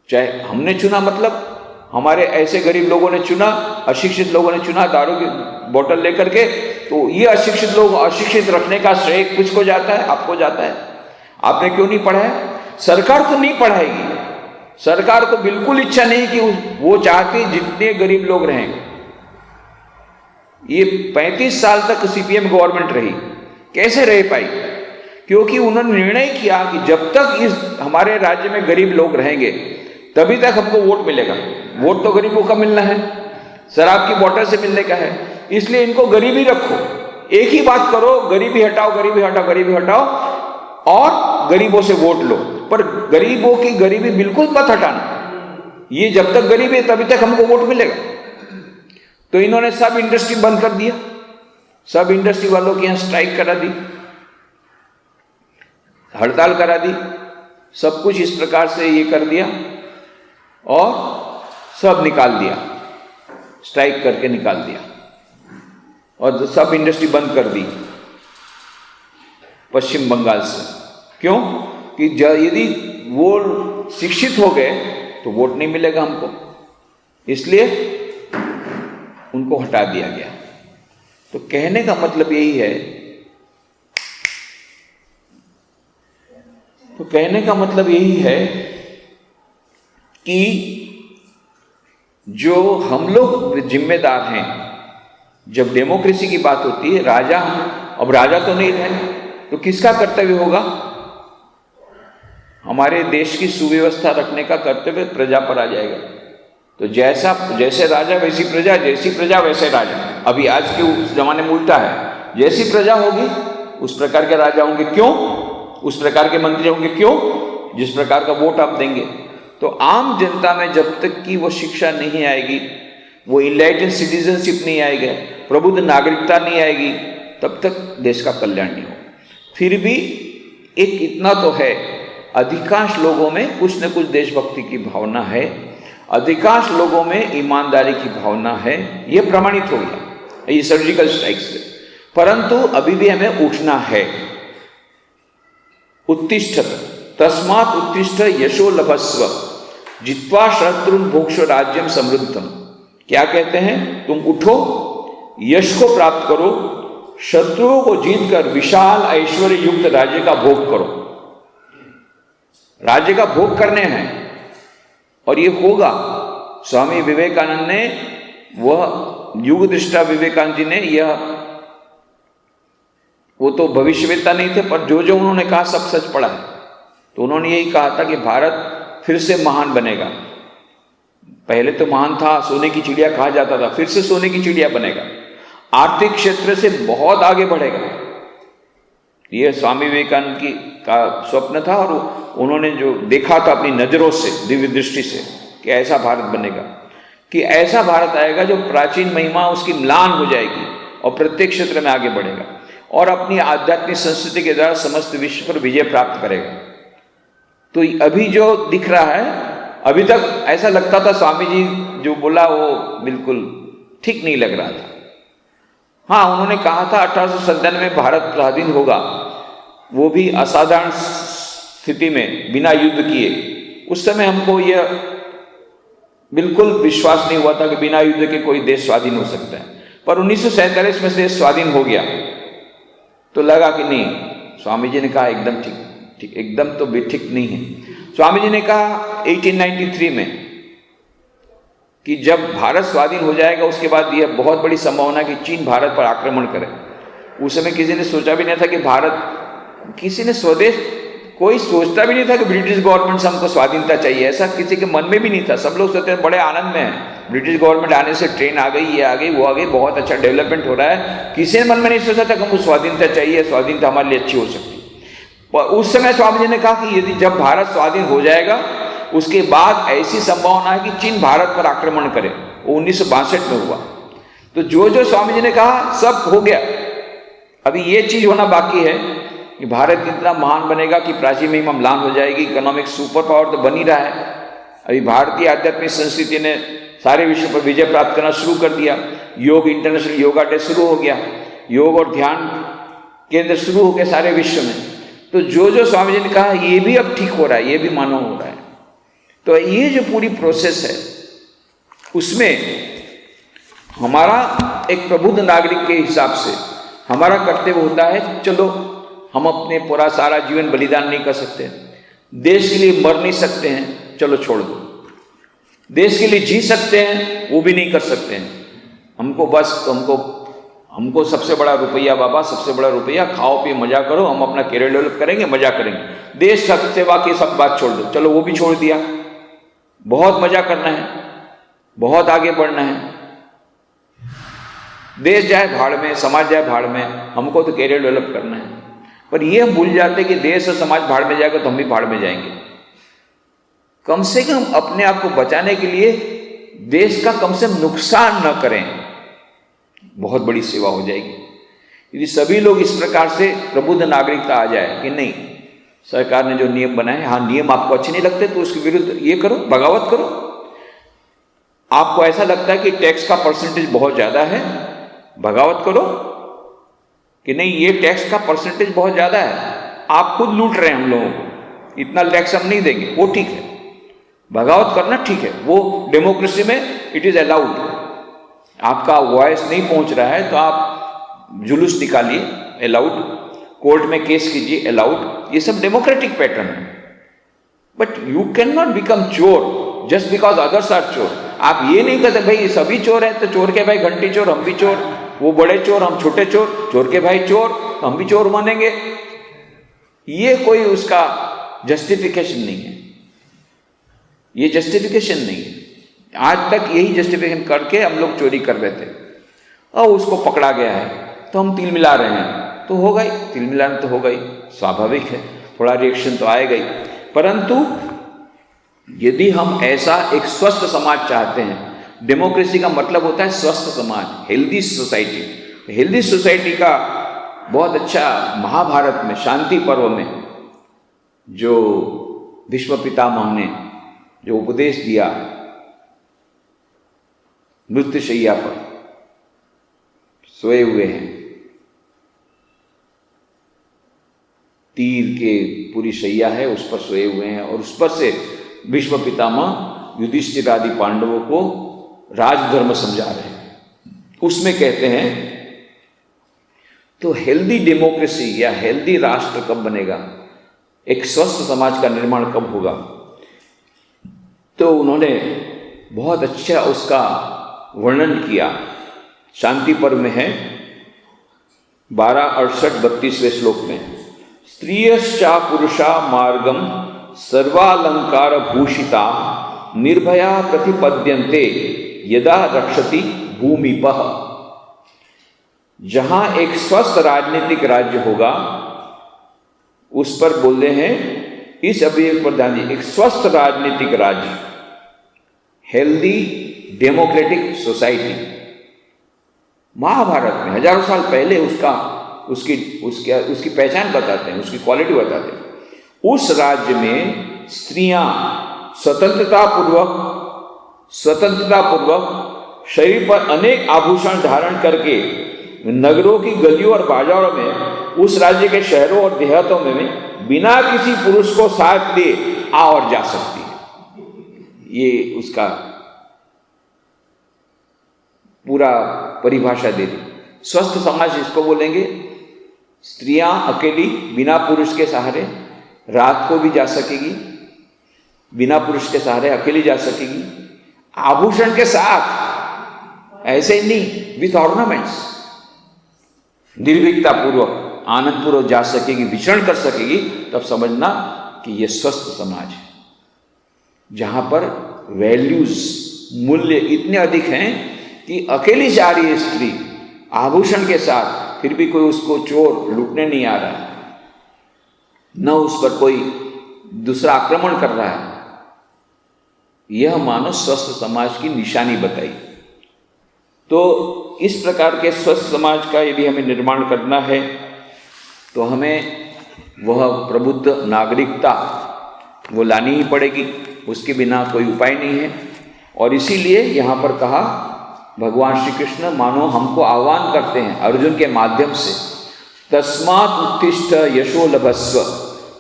चाहे हमने चुना मतलब हमारे ऐसे गरीब लोगों ने चुना, अशिक्षित लोगों ने चुना दारू की बोतल लेकर के, तो ये अशिक्षित लोग अशिक्षित रखने का श्रेय किसको जाता है? आपको जाता है। आपने क्यों नहीं पढ़ाया? सरकार तो नहीं पढ़ाएगी। सरकार को बिल्कुल इच्छा नहीं कि वो चाहती जितने गरीब लोग रहें। ये 35 साल तक सीपीएम गवर्नमेंट रही, कैसे रह पाई? क्योंकि उन्होंने निर्णय किया कि जब तक इस हमारे राज्य में गरीब लोग रहेंगे तभी तक हमको वोट मिलेगा। वोट तो गरीबों का मिलना है, शराब की बोतल से मिलने का है, इसलिए इनको गरीबी रखो। एक ही बात करो, गरीबी हटाओ, गरीबी हटाओ, गरीबी हटाओ, और गरीबों से वोट लो। पर गरीबों की गरीबी बिल्कुल मत हटाना। ये जब तक गरीबी है तभी तक हमको वोट मिलेगा। तो इन्होंने सब इंडस्ट्री बंद कर दिया, सब इंडस्ट्री वालों की यहां स्ट्राइक करा दी, हड़ताल करा दी, सब कुछ इस प्रकार से ये कर दिया और सब निकाल दिया, स्ट्राइक करके निकाल दिया, और सब इंडस्ट्री बंद कर दी पश्चिम बंगाल से। क्यों? कि यदि वो शिक्षित हो गए तो वोट नहीं मिलेगा हमको, इसलिए उनको हटा दिया गया। तो कहने का मतलब यही है, कि जो हम लोग जिम्मेदार हैं। जब डेमोक्रेसी की बात होती है, राजा, अब राजा तो नहीं रहे, तो किसका कर्तव्य होगा? हमारे देश की सुव्यवस्था रखने का कर्तव्य प्रजा पर आ जाएगा। तो जैसे राजा वैसी प्रजा, जैसी प्रजा वैसे राजा। अभी आज के उस जमाने में उल्टा है, जैसी प्रजा होगी उस प्रकार के राजा होंगे। क्यों? उस प्रकार के मंत्री होंगे। क्यों? जिस प्रकार का वोट आप देंगे। तो आम जनता में जब तक कि वो शिक्षा नहीं आएगी, वो इनलाइटेंड सिटीजनशिप नहीं आएगा, प्रबुद्ध नागरिकता नहीं आएगी, तब तक देश का कल्याण नहीं होगा। फिर भी एक इतना तो है, अधिकांश लोगों में कुछ न कुछ देशभक्ति की भावना है, अधिकांश लोगों में ईमानदारी की भावना है। यह प्रमाणित हो गया ये सर्जिकल स्ट्राइक से। परंतु अभी भी हमें उठना है। उत्तिष्ठत तस्मात् उत्तिष्ठ यशो लभस्व जित्वा शत्रुन भोक्ष राज्यम समृद्धम। क्या कहते हैं? तुम उठो, यश को प्राप्त करो, शत्रुओं को जीतकर विशाल ऐश्वर्य युक्त राज्य का भोग करो। राज्य का भोग करने हैं और ये होगा। स्वामी विवेकानंद ने, वह युग दृष्टा विवेकानंद जी ने, वो तो भविष्यवेत्ता नहीं थे, पर जो जो उन्होंने कहा सब सच पड़ा है। तो उन्होंने यही कहा था कि भारत फिर से महान बनेगा, पहले तो महान था, सोने की चिड़िया कहा जाता था, फिर से सोने की चिड़िया बनेगा, आर्थिक क्षेत्र से बहुत आगे बढ़ेगा। यह स्वामी विवेकानंद का स्वप्न था और उन्होंने जो देखा था अपनी नजरों से, दिव्य दृष्टि से, कि ऐसा भारत बनेगा, कि ऐसा भारत आएगा जो प्राचीन महिमा उसकी म्लान हो जाएगी और प्रत्येक क्षेत्र में आगे बढ़ेगा और अपनी आध्यात्मिक संस्कृति के द्वारा समस्त विश्व पर विजय प्राप्त करेगा। तो अभी जो दिख रहा है, अभी तक ऐसा लगता था स्वामी जी जो बोला वो बिल्कुल ठीक नहीं लग रहा था। हाँ, उन्होंने कहा था 1897 में भारत स्वाधीन होगा, वो भी असाधारण स्थिति में बिना युद्ध किए। उस समय हमको यह बिल्कुल विश्वास नहीं हुआ था कि बिना युद्ध के कोई देश स्वाधीन हो सकता है, पर 1947 में देश स्वाधीन हो गया तो लगा कि नहीं, स्वामी जी ने कहा एकदम ठीक, एकदम तो भी ठीक नहीं है। स्वामी जी ने कहा 1893 में कि जब भारत स्वाधीन हो जाएगा उसके बाद यह बहुत बड़ी संभावना है कि चीन भारत पर आक्रमण करे। उस समय किसी ने सोचा भी नहीं था कि भारत, किसी ने स्वदेश, कोई सोचता भी नहीं था कि ब्रिटिश गवर्नमेंट से हमको स्वाधीनता चाहिए, ऐसा किसी के मन में भी नहीं था। सब लोग सोचते बड़े आनंद में हैं, ब्रिटिश गवर्नमेंट आने से ट्रेन आ गई, ये आ गई, वो आ गई, बहुत अच्छा डेवलपमेंट हो रहा है। किसी ने मन में नहीं सोचा था कि हमको स्वाधीनता चाहिए, स्वाधीनता हमारे लिए अच्छी हो सकती। पर उस समय स्वामी जी ने कहा कि यदि जब भारत स्वाधीन हो जाएगा उसके बाद ऐसी संभावना है कि चीन भारत पर आक्रमण करे। वो 1962 में हुआ। तो जो जो स्वामी जी ने कहा सब हो गया। अभी ये चीज होना बाकी है कि भारत इतना महान बनेगा कि प्राचीन महिमा म्लान हो जाएगी, इकोनॉमिक सुपर पावर तो बन ही रहा है। अभी भारतीय आध्यात्मिक संस्कृति ने सारे विश्व पर विजय प्राप्त करना शुरू कर दिया। योग, इंटरनेशनल योगा डे शुरू हो गया, योग और ध्यान केंद्र शुरू हो गए सारे विश्व में। तो जो जो स्वामी जी ने कहा ये भी अब ठीक हो रहा है, ये भी मानव हो रहा है। तो ये जो पूरी प्रोसेस है उसमें हमारा एक प्रबुद्ध नागरिक के हिसाब से हमारा कर्तव्य होता है, चलो हम अपने पूरा सारा जीवन बलिदान नहीं कर सकते, देश के लिए मर नहीं सकते हैं, चलो छोड़ दो। देश के लिए जी सकते हैं वो भी नहीं कर सकते हैं, हमको बस हमको सबसे बड़ा रुपया, बाबा सबसे बड़ा रुपया, खाओ पिए मजा करो, हम अपना कैरियर डेवलप करेंगे, मजा करेंगे, देश सेवा की सब बात छोड़ दो। चलो वो भी छोड़ दिया, बहुत मजा करना है, बहुत आगे बढ़ना है, देश जाए भाड़ में, समाज जाए भाड़ में, हमको तो कैरियर डेवलप करना है। पर ये हम भूल जाते कि देश और समाज भाड़ में जाएगा तो हम भी भाड़ में जाएंगे। कम से कम अपने आप को बचाने के लिए देश का कम से कम नुकसान न करें, बहुत बड़ी सेवा हो जाएगी। यदि सभी लोग इस प्रकार से प्रबुद्ध नागरिकता आ जाए कि नहीं, सरकार ने जो नियम बनाए, हाँ नियम आपको अच्छे नहीं लगते तो उसके विरुद्ध ये करो, बगावत करो। आपको ऐसा लगता है कि टैक्स का परसेंटेज बहुत ज्यादा है, बगावत करो कि नहीं ये टैक्स का परसेंटेज बहुत ज्यादा है, आप खुद लूट रहे हैं हम लोगों को, इतना टैक्स हम नहीं देंगे, वो ठीक है, बगावत करना ठीक है, वो डेमोक्रेसी में इट इज अलाउड। आपका वॉइस नहीं पहुंच रहा है तो आप जुलूस निकालिए, अलाउड, कोर्ट में केस कीजिए, अलाउड, ये सब डेमोक्रेटिक पैटर्न है। But you can not become चोर जस्ट बिकॉज अदर्स आर चोर। आप ये नहीं कहते भाई सभी चोर हैं तो चोर के भाई घंटी चोर, हम भी चोर, वो बड़े चोर हम छोटे चोर, चोर के भाई चोर हम भी चोर मानेंगे। ये कोई उसका जस्टिफिकेशन नहीं है, ये जस्टिफिकेशन नहीं है। आज तक यही जस्टिफिकेशन करके हम लोग चोरी कर रहे थे और उसको पकड़ा गया है तो हम तिल मिला रहे हैं, तो हो गई, तिल मिलाना तो हो गई, स्वाभाविक है, थोड़ा रिएक्शन तो आएगा ही। परंतु यदि हम ऐसा एक स्वस्थ समाज चाहते हैं, डेमोक्रेसी का मतलब होता है स्वस्थ समाज, हेल्दी सोसाइटी। हेल्दी सोसाइटी का बहुत अच्छा महाभारत में शांति पर्व में जो भीष्म पितामह ने जो उपदेश दिया, मृत्युशैया पर सोए हुए हैं, तीर के पूरी शैया है उस पर सोए हुए हैं और उस पर से भीष्म पितामह युधिष्ठिर आदि पांडवों को राजधर्म समझा रहे हैं। उसमें कहते हैं तो हेल्दी डेमोक्रेसी या हेल्दी राष्ट्र कब बनेगा, एक स्वस्थ समाज का निर्माण कब होगा। तो उन्होंने बहुत अच्छा उसका वर्णन किया, शांति पर्व में है 12:68-32वें श्लोक में, स्त्रियश्चा पुरुषा मार्गम सर्वालंकार भूषिता निर्भया प्रतिपद्यन्ते यदा रक्षति भूमिपः। जहां एक स्वस्थ राजनीतिक राज्य होगा, उस पर बोलते हैं, इस अभियोग पर ध्यान दीजिए, एक स्वस्थ राजनीतिक राज्य, हेल्दी डेमोक्रेटिक सोसाइटी, महाभारत में हजारों साल पहले उसकी पहचान बताते हैं, उसकी क्वालिटी बताते हैं। उस राज्य में स्त्रियां स्वतंत्रता पूर्वक शरीर पर अनेक आभूषण धारण करके नगरों की गलियों और बाजारों में, उस राज्य के शहरों और देहातों में बिना किसी पुरुष को साथ लिए आ और जा सकती है। ये उसका पूरा परिभाषा दे दी। स्वस्थ समाज इसको बोलेंगे। स्त्रियां अकेली बिना पुरुष के सहारे रात को भी जा सकेगी, बिना पुरुष के सहारे अकेली जा सकेगी, आभूषण के साथ, ऐसे ही नहीं, विथ ऑर्नामेंट्स, निर्भीकता पूर्वक, आनंद पूर्वक जा सकेगी, विचरण कर सकेगी। तब समझना कि यह स्वस्थ समाज है, जहां पर वैल्यूज, मूल्य इतने अधिक हैं कि अकेली जा रही है स्त्री आभूषण के साथ, फिर भी कोई उसको चोर लूटने नहीं आ रहा है, न उस पर कोई दूसरा आक्रमण कर रहा है। यह मानो स्वस्थ समाज की निशानी बताई। तो इस प्रकार के स्वस्थ समाज का यदि हमें निर्माण करना है, तो हमें वह प्रबुद्ध नागरिकता वो लानी ही पड़ेगी, उसके बिना कोई उपाय नहीं है। और इसीलिए यहाँ पर कहा, भगवान श्री कृष्ण मानो हमको आह्वान करते हैं अर्जुन के माध्यम से, तस्मात् उत्तिष्ठ यशो लभस्व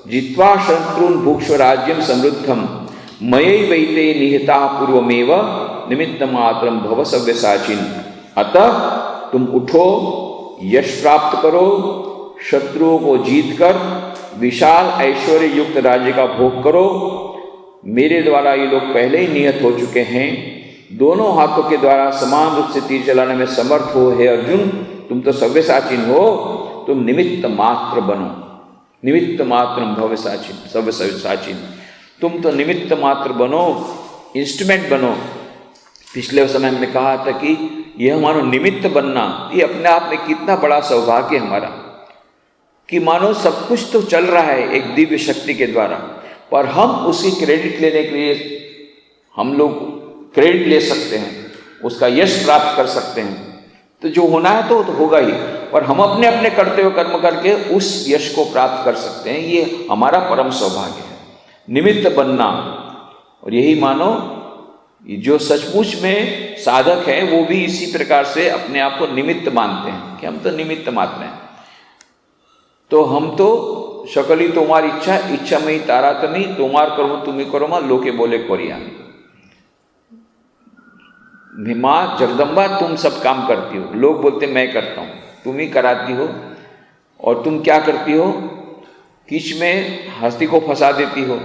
जित्वा शत्रुन भुक्ष्व राज्यम समृद्धम मयैवैते निहिता पूर्वमेव निमित्त मात्रम भव सव्यसाचिन। अतः तुम उठो, यश प्राप्त करो, शत्रुओं को जीतकर विशाल ऐश्वर्य युक्त राज्य का भोग करो। मेरे द्वारा ये लोग पहले ही नियत हो चुके हैं, दोनों हाथों के द्वारा समान रूप से तीर चलाने में समर्थ हो। हे अर्जुन, तुम तो सव्यसाचिन हो, तुम निमित्त मात्र बनो। निमित्त मात्र भव्यसाचिन, सव्यसाचिन, तुम तो निमित्त मात्र बनो, इंस्ट्रूमेंट बनो। पिछले समय हमने कहा था कि यह मानो निमित्त बनना, ये अपने आप में कितना बड़ा सौभाग्य हमारा, कि मानो सब कुछ तो चल रहा है एक दिव्य शक्ति के द्वारा, पर हम उसकी क्रेडिट लेने के लिए हम लोग क्रेडिट ले सकते हैं, उसका यश प्राप्त कर सकते हैं। तो जो होना है तो होगा ही, पर हम अपने अपने करते हुए कर्म करके उस यश को प्राप्त कर सकते हैं। ये हमारा परम सौभाग्य है, निमित्त बनना। और यही मानो जो सचमुच में साधक है, वो भी इसी प्रकार से अपने आप को निमित्त मानते हैं कि हम तो निमित्त मात्र हैं। तो हम तो सकली तुम्हारी इच्छा, इच्छा में ही तारा तमी, तुम्हार कर्म तुम्हें करो मां, लोके बोले कोरिया। माँ जगदम्बा तुम सब काम करती हो, लोग बोलते मैं करता हूँ, तुम ही कराती हो। और तुम क्या करती हो, किच में हस्ती को फंसा देती हो,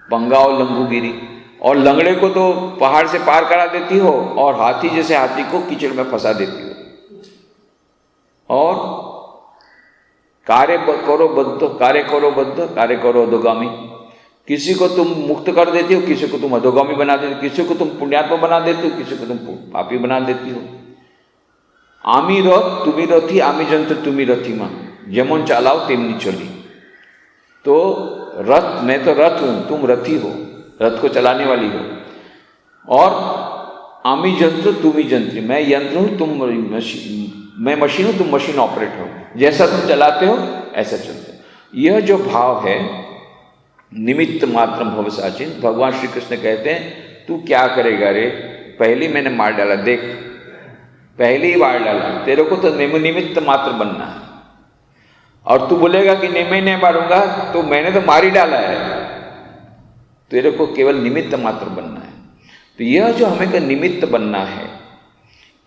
पंगा और लंबूगिरी, और लंगड़े को तो पहाड़ से पार करा देती हो, और हाथी जैसे हाथी को कीचड़ में फंसा देती हो। और कार्य करो बद्ध, कार्य करो बद्ध, कार्य करो अधोगामी। किसी को तुम मुक्त कर देती हो, किसी को तुम अधोगामी बना देती हो, किसी को तुम पुण्यात्मा बना देती हो, किसी को तुम पापी बना देती हो। आमी रथ तुम्ही रथी, आमी जंत्र तुम्ही रथी मां, जेमन चालाओ तेमनी चली। तो रथ, मैं तो रथ हूं, तुम रथी हो, रथ को चलाने वाली हो। और आमी जंत्र तुम्ही जंत्री, मैं यंत्र हूं, तुम मैं मशीन हूं, तुम मशीन ऑपरेटर हो। जैसा तुम चलाते हो ऐसा चलते हो। यह जो भाव है निमित्त मात्र भवसाचिन, भगवान श्री कृष्ण कहते हैं तू क्या करेगा रे, पहले मैंने मार डाला, देख पहले ही मार डाला, तेरे को तो निमित्त मात्र बनना है। और तू बोलेगा कि नहीं मैं नहीं मारूंगा, तो मैंने तो मार ही डाला है, तेरे को केवल निमित्त मात्र बनना है। तो यह जो हमें का निमित्त बनना है,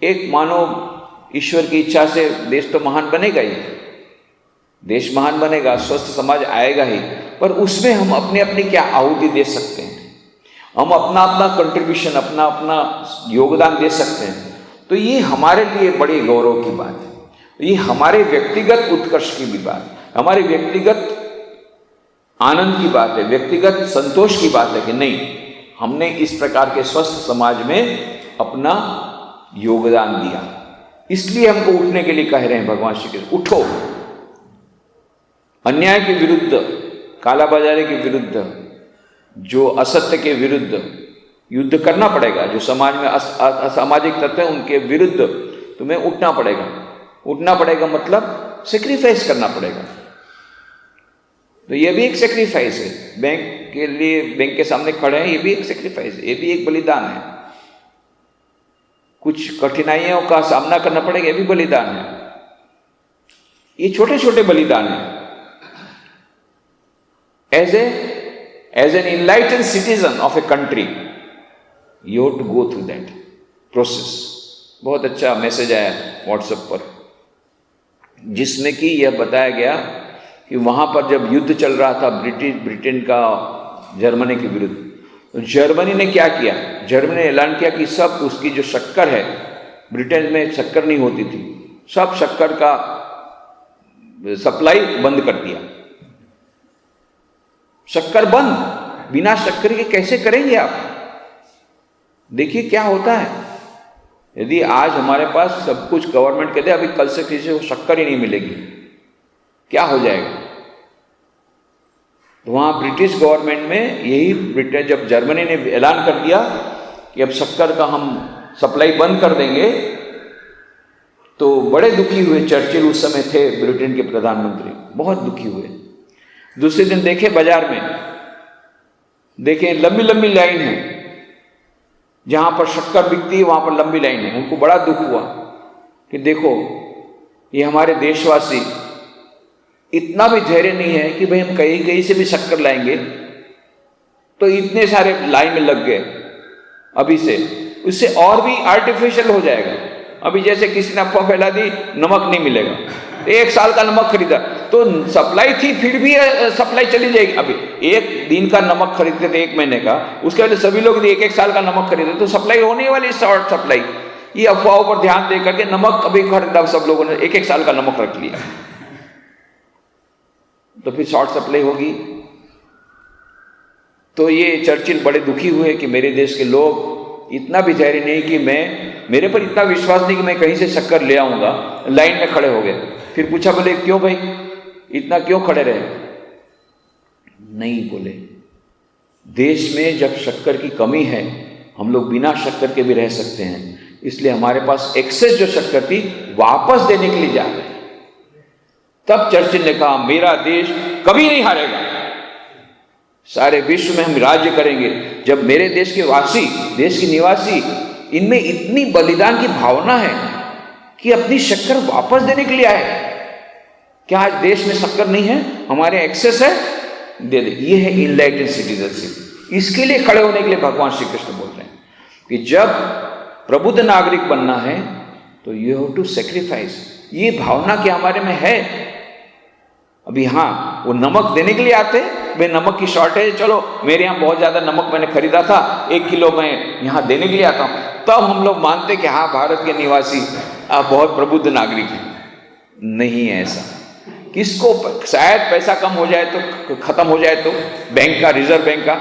एक मानो ईश्वर की इच्छा से देश तो महान बनेगा ही, देश महान बनेगा, स्वस्थ समाज आएगा ही, पर उसमें हम अपने अपनी क्या आहुति दे सकते हैं, हम अपना अपना कंट्रीब्यूशन, अपना अपना योगदान दे सकते हैं। तो ये हमारे लिए बड़ी गौरव की बात है, ये हमारे व्यक्तिगत उत्कर्ष की भी बात, हमारे व्यक्तिगत आनंद की बात है, व्यक्तिगत संतोष की बात है कि नहीं, हमने इस प्रकार के स्वस्थ समाज में अपना योगदान दिया। इसलिए हमको उठने के लिए कह रहे हैं भगवान श्री कृष्ण, उठो, अन्याय के विरुद्ध, कालाबाजारी के विरुद्ध, जो असत्य के विरुद्ध युद्ध करना पड़ेगा। जो समाज में असामाजिक तत्व है उनके विरुद्ध तुम्हें उठना पड़ेगा। उठना पड़ेगा मतलब सेक्रीफाइस करना पड़ेगा। तो ये भी एक सेक्रीफाइस है। बैंक के लिए, बैंक के सामने खड़े हैं, ये भी एक सेक्रीफाइस है, ये भी एक बलिदान है। कुछ कठिनाइयों का सामना करना पड़ेगा, ये भी बलिदान है। ये छोटे छोटे बलिदान है। As an enlightened citizen of a country you have to go through that process. बहुत अच्छा मैसेज आया व्हाट्सएप पर, जिसमें कि यह बताया गया कि वहां पर जब युद्ध चल रहा था ब्रिटेन का जर्मनी के विरुद्ध, तो जर्मनी ने क्या किया, जर्मनी ने ऐलान किया कि सब उसकी जो शक्कर है, ब्रिटेन में शक्कर नहीं होती थी, सब शक्कर का सप्लाई बंद कर दिया। शक्कर बंद, बिना शक्कर के कैसे करेंगे आप? देखिए क्या होता है। यदि आज हमारे पास सब कुछ गवर्नमेंट कहते अभी कल से किसी को शक्कर ही नहीं मिलेगी, क्या हो जाएगा? तो वहां ब्रिटिश गवर्नमेंट में यही, ब्रिटेन जब जर्मनी ने ऐलान कर दिया कि अब शक्कर का हम सप्लाई बंद कर देंगे, तो बड़े दुखी हुए। चर्चिल उस समय थे ब्रिटेन के प्रधानमंत्री, बहुत दुखी हुए। दूसरे दिन देखे बाजार में, देखे लंबी लंबी लाइन है, जहां पर शक्कर बिकती है वहां पर लंबी लाइन है। उनको बड़ा दुख हुआ कि देखो ये हमारे देशवासी इतना भी धैर्य नहीं है कि भाई हम कहीं कहीं से भी शक्कर लाएंगे, तो इतने सारे लाइन में लग गए अभी से, उससे और भी आर्टिफिशियल हो जाएगा। अभी जैसे किसी ने अफवाह फैला दी नमक नहीं मिलेगा, 1 साल का नमक खरीदा, तो सप्लाई थी फिर भी सप्लाई चली जाएगी। अभी 1 दिन का नमक खरीदते थे 1 महीने का, उसके बाद सभी लोग 1-1 साल का नमक खरीदे, तो सप्लाई होने वाली शॉर्ट सप्लाई। ये अफवाहों पर ध्यान दे करके नमक अभी खरीदा, सब लोगों ने 1-1 साल का नमक रख लिया, तो फिर शॉर्ट सप्लाई होगी। तो ये चर्चिल बड़े दुखी हुए कि मेरे देश के लोग इतना भी धैर्य नहीं कि मेरे पर इतना विश्वास नहीं कि मैं कहीं से शक्कर ले आऊंगा। लाइन में खड़े हो गए। फिर पूछा, बोले क्यों भाई इतना क्यों खड़े रहे? नहीं बोले, देश में जब शक्कर की कमी है हम लोग बिना शक्कर के भी रह सकते हैं, इसलिए हमारे पास एक्सेस जो शक्कर थी वापस देने के लिए जा रहे हैं। तब चर्चिल ने कहा मेरा देश कभी नहीं हारेगा, सारे विश्व में हम राज्य करेंगे जब मेरे देश के वासी, देश के निवासी, इनमें इतनी बलिदान की भावना है कि अपनी शक्कर वापस देने के लिए आए। क्या आज देश में शक्कर नहीं है, हमारे एक्सेस है, दे दे। ये है इनलाइटेंड सिटीजनशिप। इसके लिए खड़े होने के लिए भगवान श्री कृष्ण बोल रहे हैं कि जब प्रबुद्ध नागरिक बनना है तो यू हैव टू सेक्रीफाइस। ये भावना क्या हमारे में है? अभी हाँ, वो नमक देने के लिए आते, भाई नमक की शॉर्टेज, चलो मेरे यहाँ बहुत ज्यादा नमक मैंने खरीदा था, 1 किलो मैं यहाँ देने के लिए आता हूँ, तब हम लोग मानते कि हाँ भारत के निवासी बहुत प्रबुद्ध नागरिक हैं। नहीं है ऐसा। किसको शायद पैसा कम हो जाए तो, खत्म हो जाए तो, बैंक का, रिजर्व बैंक का,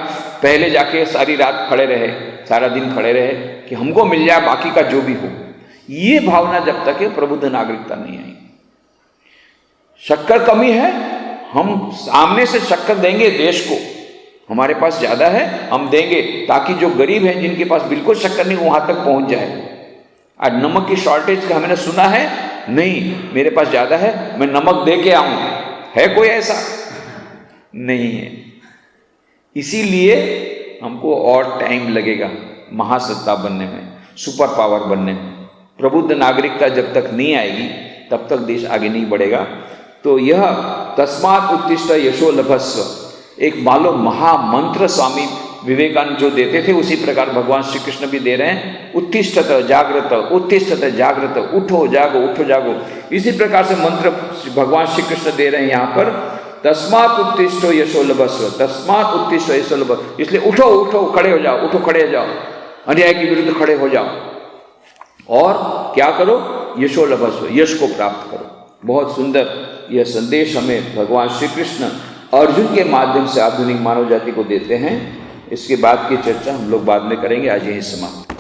पहले जाके सारी रात खड़े रहे, सारा दिन खड़े रहे कि हमको मिल जाए बाकी का जो भी हो। ये भावना जब तक है प्रबुद्ध नागरिकता नहीं आई। शक्कर कमी है, हम सामने से शक्कर देंगे देश को, हमारे पास ज्यादा है हम देंगे, ताकि जो गरीब हैं जिनके पास बिल्कुल शक्कर नहीं वहां तक पहुंच जाए। आज नमक की शॉर्टेज का हमने सुना है, नहीं मेरे पास ज्यादा है मैं नमक दे के आऊं, है कोई ऐसा? नहीं है। इसीलिए हमको और टाइम लगेगा महासत्ता बनने में, सुपर पावर बनने में। प्रबुद्ध नागरिकता जब तक नहीं आएगी तब तक देश आगे नहीं बढ़ेगा। तो यह तस्मात् उत्तिष्ठ यशो लभस्व एक मालूम महामंत्र स्वामी विवेकानंद जो देते थे, उसी प्रकार भगवान श्री कृष्ण भी दे रहे हैं। उत्तिष्ठत जागृत, उत्तिष्ठत जागृत, उठो जागो, उठो जागो। इसी प्रकार से मंत्र भगवान श्री कृष्ण दे रहे हैं यहाँ पर। तस्मात् उत्तिष्ठो यशो लभस्व, तस्मात् उत्तिष्ठ यशो लभस्व, इसलिए उठो उठो खड़े हो जाओ, उठो खड़े हो जाओ, अन्याय के विरुद्ध खड़े हो जाओ और क्या करो? यशो लभस्व, यश को प्राप्त करो। बहुत सुंदर यह संदेश हमें भगवान श्री कृष्ण अर्जुन के माध्यम से आधुनिक मानव जाति को देते हैं। इसके बाद की चर्चा हम लोग बाद में करेंगे। आज यही समाप्त।